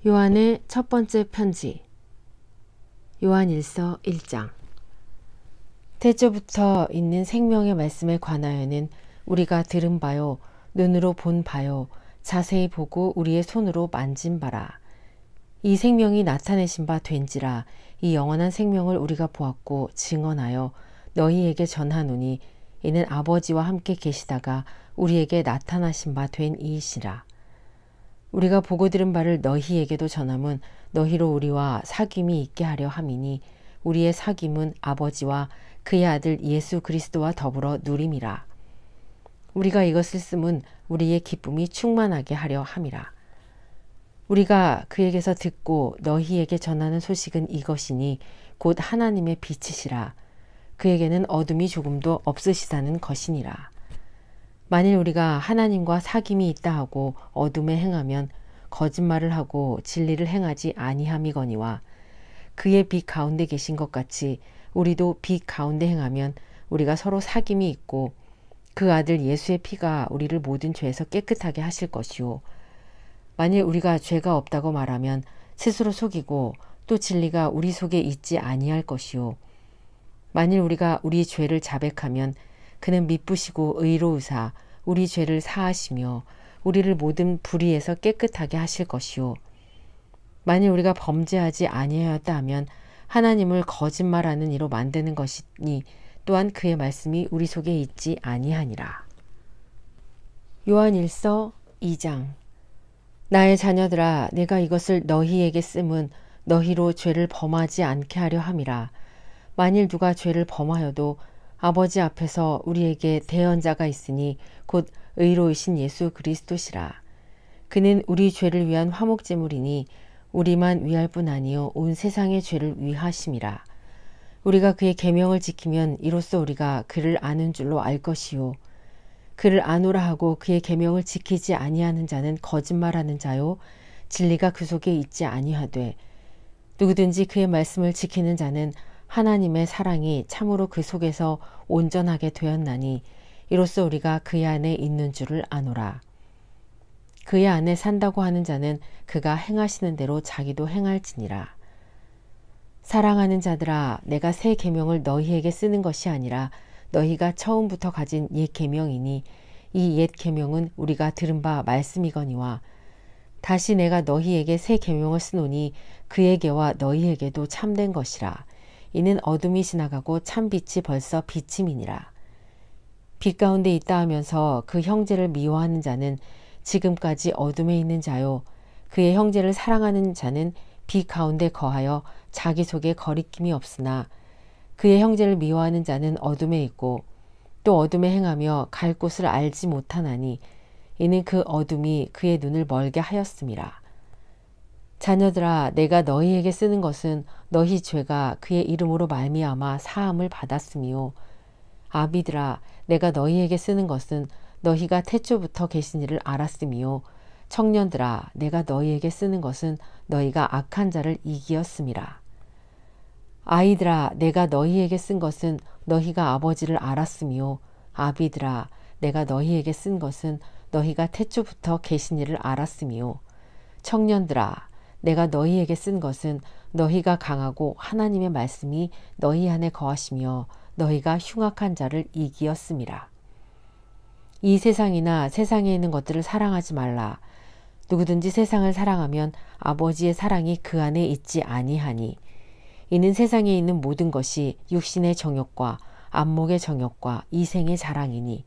요한의 첫 번째 편지. 요한일서 1장. 태초부터 있는 생명의 말씀에 관하여는 우리가 들은 바요, 눈으로 본 바요, 자세히 보고 우리의 손으로 만진 바라. 이 생명이 나타내신 바 된지라. 이 영원한 생명을 우리가 보았고 증언하여 너희에게 전하노니 이는 아버지와 함께 계시다가 우리에게 나타나신 바 된 이이시라. 우리가 보고 들은 바를 너희에게도 전함은 너희로 우리와 사귐이 있게 하려 함이니 우리의 사귐은 아버지와 그의 아들 예수 그리스도와 더불어 누림이라. 우리가 이것을 쓰면 우리의 기쁨이 충만하게 하려 함이라. 우리가 그에게서 듣고 너희에게 전하는 소식은 이것이니 곧 하나님의 빛이시라. 그에게는 어둠이 조금도 없으시다는 것이니라. 만일 우리가 하나님과 사귐이 있다 하고 어둠에 행하면 거짓말을 하고 진리를 행하지 아니함이거니와 그의 빛 가운데 계신 것 같이 우리도 빛 가운데 행하면 우리가 서로 사귐이 있고 그 아들 예수의 피가 우리를 모든 죄에서 깨끗하게 하실 것이요. 만일 우리가 죄가 없다고 말하면 스스로 속이고 또 진리가 우리 속에 있지 아니할 것이요. 만일 우리가 우리 죄를 자백하면 그는 미쁘시고 의로우사 우리 죄를 사하시며 우리를 모든 불의에서 깨끗하게 하실 것이요. 만일 우리가 범죄하지 아니하였다 하면 하나님을 거짓말하는 이로 만드는 것이니 또한 그의 말씀이 우리 속에 있지 아니하니라. 요한일서 2장. 나의 자녀들아, 내가 이것을 너희에게 쓰면 너희로 죄를 범하지 않게 하려 함이라. 만일 누가 죄를 범하여도 아버지 앞에서 우리에게 대언자가 있으니 곧 의로우신 예수 그리스도시라. 그는 우리 죄를 위한 화목제물이니 우리만 위할 뿐 아니요 온 세상의 죄를 위하심이라. 우리가 그의 계명을 지키면 이로써 우리가 그를 아는 줄로 알 것이요. 그를 아노라 하고 그의 계명을 지키지 아니하는 자는 거짓말하는 자요 진리가 그 속에 있지 아니하되 누구든지 그의 말씀을 지키는 자는 하나님의 사랑이 참으로 그 속에서 온전하게 되었나니 이로써 우리가 그의 안에 있는 줄을 아노라. 그의 안에 산다고 하는 자는 그가 행하시는 대로 자기도 행할지니라. 사랑하는 자들아, 내가 새 계명을 너희에게 쓰는 것이 아니라 너희가 처음부터 가진 옛 계명이니 이 옛 계명은 우리가 들은 바 말씀이거니와 다시 내가 너희에게 새 계명을 쓰노니 그에게와 너희에게도 참된 것이라. 이는 어둠이 지나가고 참 빛이 벌써 비침이니라. 빛 가운데 있다 하면서 그 형제를 미워하는 자는 지금까지 어둠에 있는 자요. 그의 형제를 사랑하는 자는 빛 가운데 거하여 자기 속에 거리낌이 없으나 그의 형제를 미워하는 자는 어둠에 있고 또 어둠에 행하며 갈 곳을 알지 못하나니 이는 그 어둠이 그의 눈을 멀게 하였음이라. 자녀들아, 내가 너희에게 쓰는 것은 너희 죄가 그의 이름으로 말미암아 사함을 받았으며 아비들아, 내가 너희에게 쓰는 것은 너희가 태초부터 계신 이를 알았으며 청년들아, 내가 너희에게 쓰는 것은 너희가 악한 자를 이기었음이라. 아이들아, 내가 너희에게 쓴 것은 너희가 아버지를 알았으며 아비들아, 내가 너희에게 쓴 것은 너희가 태초부터 계신 이를 알았으며 청년들아, 내가 너희에게 쓴 것은 너희가 강하고 하나님의 말씀이 너희 안에 거하시며 너희가 흉악한 자를 이기었음이라. 이 세상이나 세상에 있는 것들을 사랑하지 말라. 누구든지 세상을 사랑하면 아버지의 사랑이 그 안에 있지 아니하니 이는 세상에 있는 모든 것이 육신의 정욕과 안목의 정욕과 이생의 자랑이니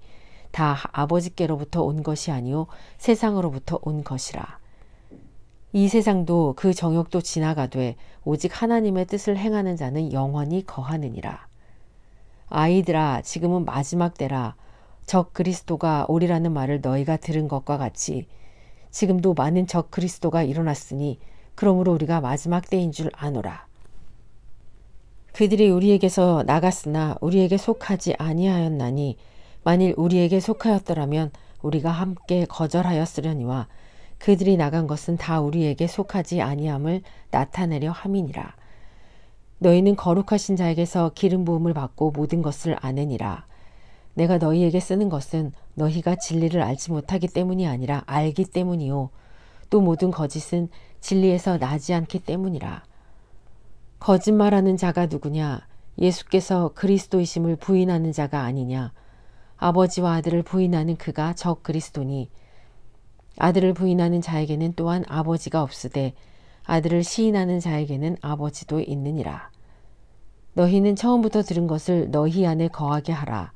다 아버지께로부터 온 것이 아니요 세상으로부터 온 것이라. 이 세상도 그 정욕도 지나가되 오직 하나님의 뜻을 행하는 자는 영원히 거하느니라. 아이들아, 지금은 마지막 때라. 적 그리스도가 오리라는 말을 너희가 들은 것과 같이 지금도 많은 적 그리스도가 일어났으니 그러므로 우리가 마지막 때인 줄 아노라. 그들이 우리에게서 나갔으나 우리에게 속하지 아니하였나니 만일 우리에게 속하였더라면 우리가 함께 거절하였으려니와 그들이 나간 것은 다 우리에게 속하지 아니함을 나타내려 함이니라. 너희는 거룩하신 자에게서 기름 부음을 받고 모든 것을 아느니라. 내가 너희에게 쓰는 것은 너희가 진리를 알지 못하기 때문이 아니라 알기 때문이요 또 모든 거짓은 진리에서 나지 않기 때문이라. 거짓말하는 자가 누구냐? 예수께서 그리스도이심을 부인하는 자가 아니냐? 아버지와 아들을 부인하는 그가 적 그리스도니 아들을 부인하는 자에게는 또한 아버지가 없으되 아들을 시인하는 자에게는 아버지도 있느니라. 너희는 처음부터 들은 것을 너희 안에 거하게 하라.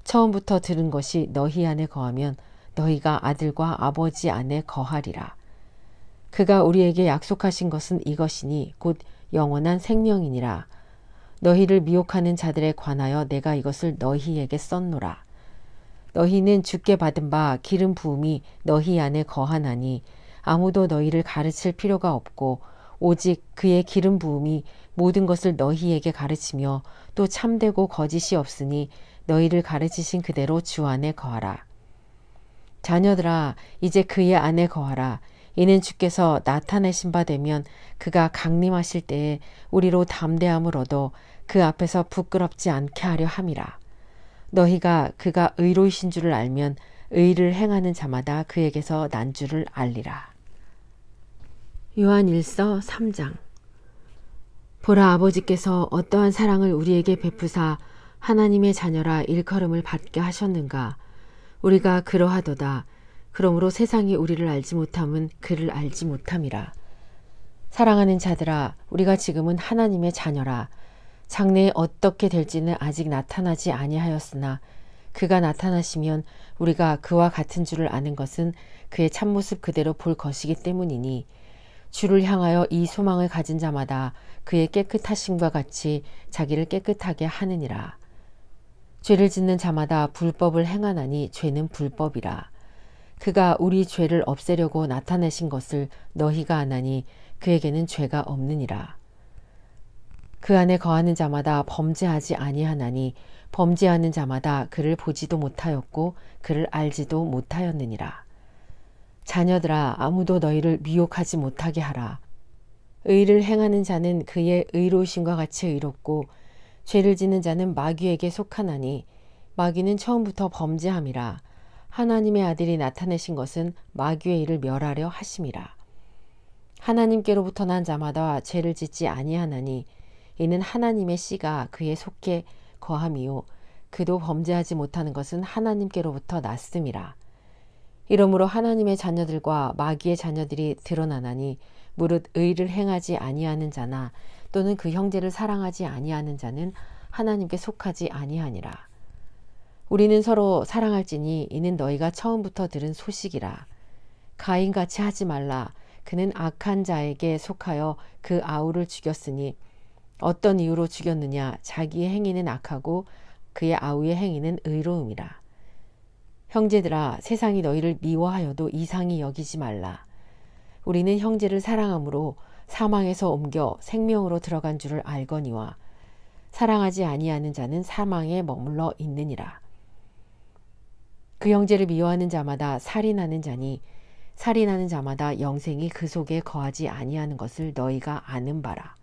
처음부터 들은 것이 너희 안에 거하면 너희가 아들과 아버지 안에 거하리라. 그가 우리에게 약속하신 것은 이것이니 곧 영원한 생명이니라. 너희를 미혹하는 자들에 관하여 내가 이것을 너희에게 썼노라. 너희는 주께 받은 바 기름 부음이 너희 안에 거하나니 아무도 너희를 가르칠 필요가 없고 오직 그의 기름 부음이 모든 것을 너희에게 가르치며 또 참되고 거짓이 없으니 너희를 가르치신 그대로 주 안에 거하라. 자녀들아 이제 그의 안에 거하라. 이는 주께서 나타내신 바 되면 그가 강림하실 때에 우리로 담대함을 얻어 그 앞에서 부끄럽지 않게 하려 함이라. 너희가 그가 의로이신 줄을 알면 의를 행하는 자마다 그에게서 난 줄을 알리라. 요한일서 3장. 보라, 아버지께서 어떠한 사랑을 우리에게 베푸사 하나님의 자녀라 일컬음을 받게 하셨는가. 우리가 그러하도다. 그러므로 세상이 우리를 알지 못함은 그를 알지 못함이라. 사랑하는 자들아, 우리가 지금은 하나님의 자녀라. 장래에 어떻게 될지는 아직 나타나지 아니하였으나 그가 나타나시면 우리가 그와 같은 줄을 아는 것은 그의 참모습 그대로 볼 것이기 때문이니 주를 향하여 이 소망을 가진 자마다 그의 깨끗하심과 같이 자기를 깨끗하게 하느니라. 죄를 짓는 자마다 불법을 행하나니 죄는 불법이라. 그가 우리 죄를 없애려고 나타내신 것을 너희가 아나니 그에게는 죄가 없느니라. 그 안에 거하는 자마다 범죄하지 아니하나니 범죄하는 자마다 그를 보지도 못하였고 그를 알지도 못하였느니라. 자녀들아, 아무도 너희를 미혹하지 못하게 하라. 의를 행하는 자는 그의 의로우심과 같이 의롭고 죄를 짓는 자는 마귀에게 속하나니 마귀는 처음부터 범죄함이라. 하나님의 아들이 나타내신 것은 마귀의 일을 멸하려 하심이라. 하나님께로부터 난 자마다 죄를 짓지 아니하나니 이는 하나님의 씨가 그에 속해 거함이요 그도 범죄하지 못하는 것은 하나님께로부터 났음이라. 이러므로 하나님의 자녀들과 마귀의 자녀들이 드러나나니 무릇 의를 행하지 아니하는 자나 또는 그 형제를 사랑하지 아니하는 자는 하나님께 속하지 아니하니라. 우리는 서로 사랑할지니 이는 너희가 처음부터 들은 소식이라. 가인같이 하지 말라. 그는 악한 자에게 속하여 그 아우를 죽였으니 어떤 이유로 죽였느냐. 자기의 행위는 악하고 그의 아우의 행위는 의로움이라. 형제들아, 세상이 너희를 미워하여도 이상히 여기지 말라. 우리는 형제를 사랑함으로 사망에서 옮겨 생명으로 들어간 줄을 알거니와 사랑하지 아니하는 자는 사망에 머물러 있느니라. 그 형제를 미워하는 자마다 살인하는 자니 살인하는 자마다 영생이 그 속에 거하지 아니하는 것을 너희가 아는 바라.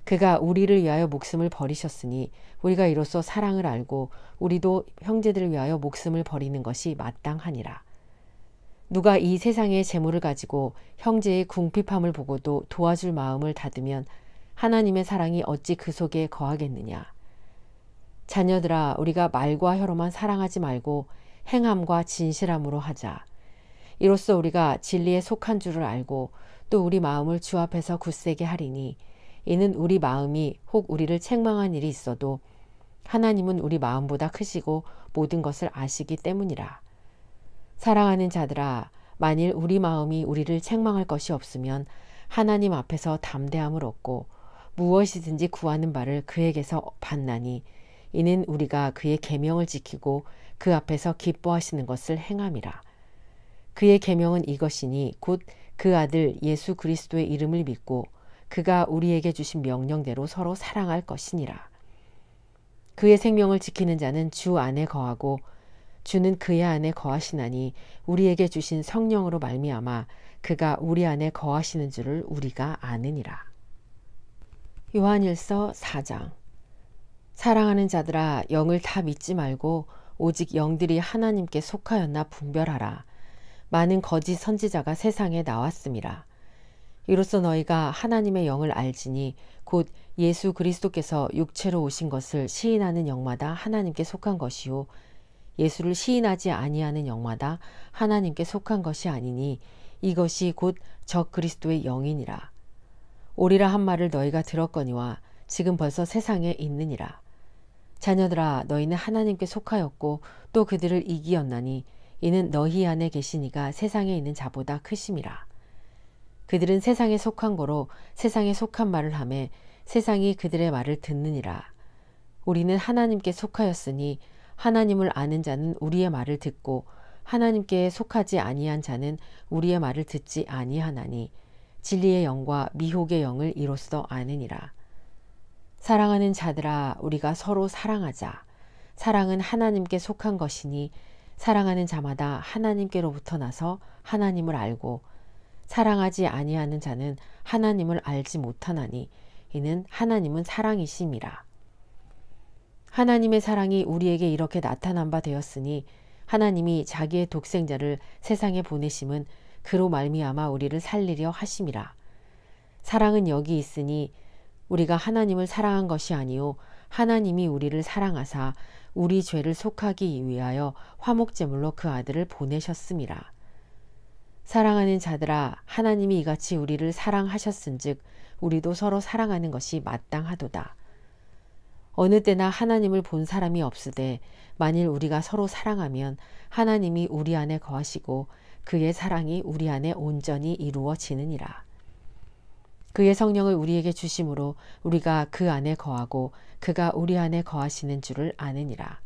그가 우리를 위하여 목숨을 버리셨으니 우리가 이로써 사랑을 알고 우리도 형제들을 위하여 목숨을 버리는 것이 마땅하니라. 누가 이 세상의 재물을 가지고 형제의 궁핍함을 보고도 도와줄 마음을 닫으면 하나님의 사랑이 어찌 그 속에 거하겠느냐. 자녀들아, 우리가 말과 혀로만 사랑하지 말고 행함과 진실함으로 하자. 이로써 우리가 진리에 속한 줄을 알고 또 우리 마음을 주 앞에서 굳세게 하리니 이는 우리 마음이 혹 우리를 책망한 일이 있어도 하나님은 우리 마음보다 크시고 모든 것을 아시기 때문이라. 사랑하는 자들아, 만일 우리 마음이 우리를 책망할 것이 없으면 하나님 앞에서 담대함을 얻고 무엇이든지 구하는 바를 그에게서 받나니 이는 우리가 그의 계명을 지키고 그 앞에서 기뻐하시는 것을 행함이라. 그의 계명은 이것이니 곧 그 아들 예수 그리스도의 이름을 믿고 그가 우리에게 주신 명령대로 서로 사랑할 것이니라. 그의 생명을 지키는 자는 주 안에 거하고 주는 그의 안에 거하시나니 우리에게 주신 성령으로 말미암아 그가 우리 안에 거하시는 줄을 우리가 아느니라. 요한일서 4장. 사랑하는 자들아, 영을 다 믿지 말고 오직 영들이 하나님께 속하였나 분별하라. 많은 거짓 선지자가 세상에 나왔음이라. 이로써 너희가 하나님의 영을 알지니 곧 예수 그리스도께서 육체로 오신 것을 시인하는 영마다 하나님께 속한 것이요 예수를 시인하지 아니하는 영마다 하나님께 속한 것이 아니니 이것이 곧 적 그리스도의 영이니라. 오리라 한 말을 너희가 들었거니와 지금 벌써 세상에 있느니라. 자녀들아 너희는 하나님께 속하였고 또 그들을 이기었나니 이는 너희 안에 계신 이가 세상에 있는 자보다 크심이라. 그들은 세상에 속한 거로 세상에 속한 말을 하매 세상이 그들의 말을 듣느니라. 우리는 하나님께 속하였으니 하나님을 아는 자는 우리의 말을 듣고 하나님께 속하지 아니한 자는 우리의 말을 듣지 아니하나니 진리의 영과 미혹의 영을 이로써 아느니라. 사랑하는 자들아 우리가 서로 사랑하자. 사랑은 하나님께 속한 것이니 사랑하는 자마다 하나님께로부터 나서 하나님을 알고 사랑하지 아니하는 자는 하나님을 알지 못하나니 이는 하나님은 사랑이심이라. 하나님의 사랑이 우리에게 이렇게 나타난 바 되었으니 하나님이 자기의 독생자를 세상에 보내심은 그로 말미암아 우리를 살리려 하심이라. 사랑은 여기 있으니 우리가 하나님을 사랑한 것이 아니요 하나님이 우리를 사랑하사 우리 죄를 속하기 위하여 화목제물로 그 아들을 보내셨음이라. 사랑하는 자들아 하나님이 이같이 우리를 사랑하셨은즉 우리도 서로 사랑하는 것이 마땅하도다. 어느 때나 하나님을 본 사람이 없으되 만일 우리가 서로 사랑하면 하나님이 우리 안에 거하시고 그의 사랑이 우리 안에 온전히 이루어지느니라. 그의 성령을 우리에게 주심으로 우리가 그 안에 거하고 그가 우리 안에 거하시는 줄을 아느니라.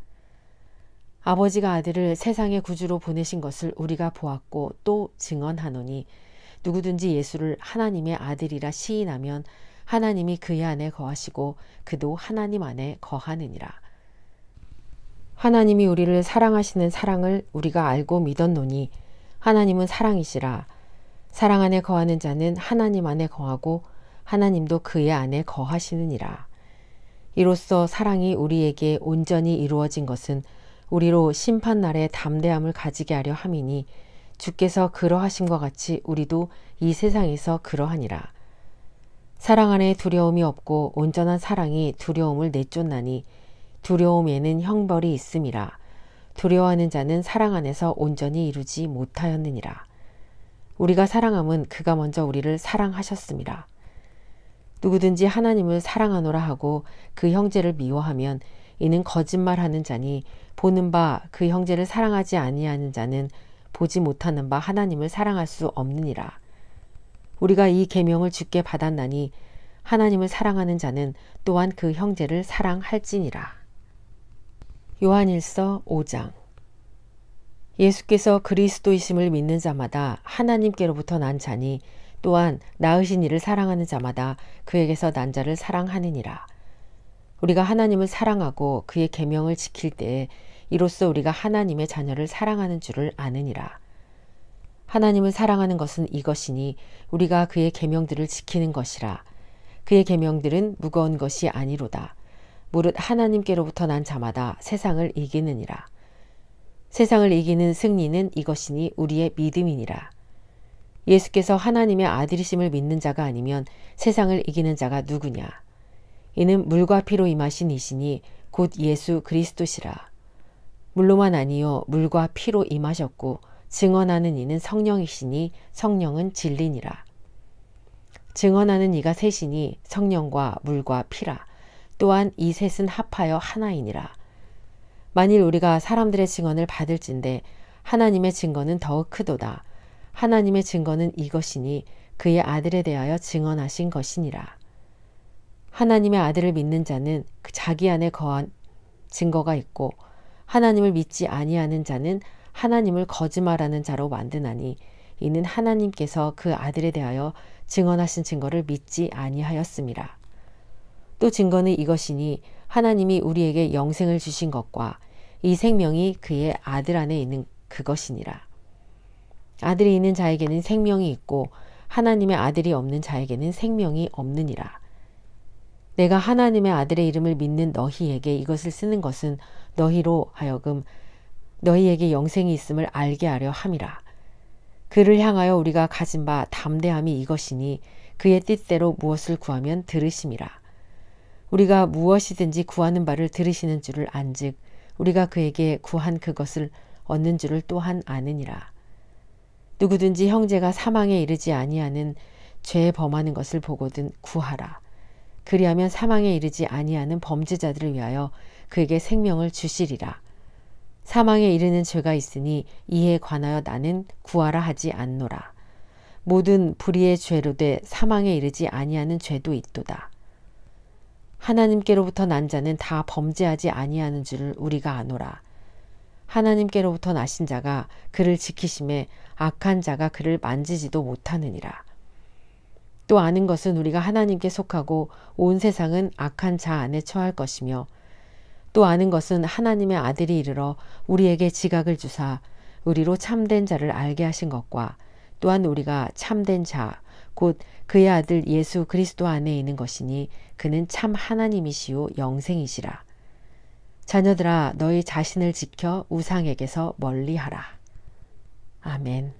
아버지가 아들을 세상의 구주로 보내신 것을 우리가 보았고 또 증언하노니 누구든지 예수를 하나님의 아들이라 시인하면 하나님이 그의 안에 거하시고 그도 하나님 안에 거하느니라. 하나님이 우리를 사랑하시는 사랑을 우리가 알고 믿었노니 하나님은 사랑이시라. 사랑 안에 거하는 자는 하나님 안에 거하고 하나님도 그의 안에 거하시느니라. 이로써 사랑이 우리에게 온전히 이루어진 것은 우리로 심판날에 담대함을 가지게 하려 함이니 주께서 그러하심과 같이 우리도 이 세상에서 그러하니라. 사랑 안에 두려움이 없고 온전한 사랑이 두려움을 내쫓나니 두려움에는 형벌이 있음이라. 두려워하는 자는 사랑 안에서 온전히 이루지 못하였느니라. 우리가 사랑함은 그가 먼저 우리를 사랑하셨음이라. 누구든지 하나님을 사랑하노라 하고 그 형제를 미워하면 이는 거짓말하는 자니 보는 바 그 형제를 사랑하지 아니하는 자는 보지 못하는 바 하나님을 사랑할 수 없느니라. 우리가 이 계명을 주께 받았나니 하나님을 사랑하는 자는 또한 그 형제를 사랑할지니라. 요한일서 5장. 예수께서 그리스도이심을 믿는 자마다 하나님께로부터 난 자니 또한 낳으신 이를 사랑하는 자마다 그에게서 난 자를 사랑하느니라. 우리가 하나님을 사랑하고 그의 계명을 지킬 때에 이로써 우리가 하나님의 자녀를 사랑하는 줄을 아느니라. 하나님을 사랑하는 것은 이것이니 우리가 그의 계명들을 지키는 것이라. 그의 계명들은 무거운 것이 아니로다. 무릇 하나님께로부터 난 자마다 세상을 이기느니라. 세상을 이기는 승리는 이것이니 우리의 믿음이니라. 예수께서 하나님의 아들이심을 믿는 자가 아니면 세상을 이기는 자가 누구냐. 이는 물과 피로 임하신 이시니 곧 예수 그리스도시라. 물로만 아니요 물과 피로 임하셨고 증언하는 이는 성령이시니 성령은 진리니라. 증언하는 이가 셋이니 성령과 물과 피라. 또한 이 셋은 합하여 하나이니라. 만일 우리가 사람들의 증언을 받을진대 하나님의 증거는 더욱 크도다. 하나님의 증거는 이것이니 그의 아들에 대하여 증언하신 것이니라. 하나님의 아들을 믿는 자는 자기 안에 거한 증거가 있고 하나님을 믿지 아니하는 자는 하나님을 거짓말하는 자로 만드나니 이는 하나님께서 그 아들에 대하여 증언하신 증거를 믿지 아니하였음이라. 또 증거는 이것이니 하나님이 우리에게 영생을 주신 것과 이 생명이 그의 아들 안에 있는 그것이니라. 아들이 있는 자에게는 생명이 있고 하나님의 아들이 없는 자에게는 생명이 없느니라. 내가 하나님의 아들의 이름을 믿는 너희에게 이것을 쓰는 것은 너희로 하여금 너희에게 영생이 있음을 알게 하려 함이라. 그를 향하여 우리가 가진 바 담대함이 이것이니 그의 뜻대로 무엇을 구하면 들으심이라. 우리가 무엇이든지 구하는 바를 들으시는 줄을 안즉 우리가 그에게 구한 그것을 얻는 줄을 또한 아느니라. 누구든지 형제가 사망에 이르지 아니하는 죄에 범하는 것을 보거든 구하라. 그리하면 사망에 이르지 아니하는 범죄자들을 위하여 그에게 생명을 주시리라. 사망에 이르는 죄가 있으니 이에 관하여 나는 구하라 하지 않노라. 모든 불의의 죄로 돼 사망에 이르지 아니하는 죄도 있도다. 하나님께로부터 난 자는 다 범죄하지 아니하는 줄을 우리가 아노라. 하나님께로부터 나신 자가 그를 지키심에 악한 자가 그를 만지지도 못하느니라. 또 아는 것은 우리가 하나님께 속하고 온 세상은 악한 자 안에 처할 것이며 또 아는 것은 하나님의 아들이 이르러 우리에게 지각을 주사 우리로 참된 자를 알게 하신 것과 또한 우리가 참된 자 곧 그의 아들 예수 그리스도 안에 있는 것이니 그는 참 하나님이시요 영생이시라. 자녀들아 너희 자신을 지켜 우상에게서 멀리하라. 아멘.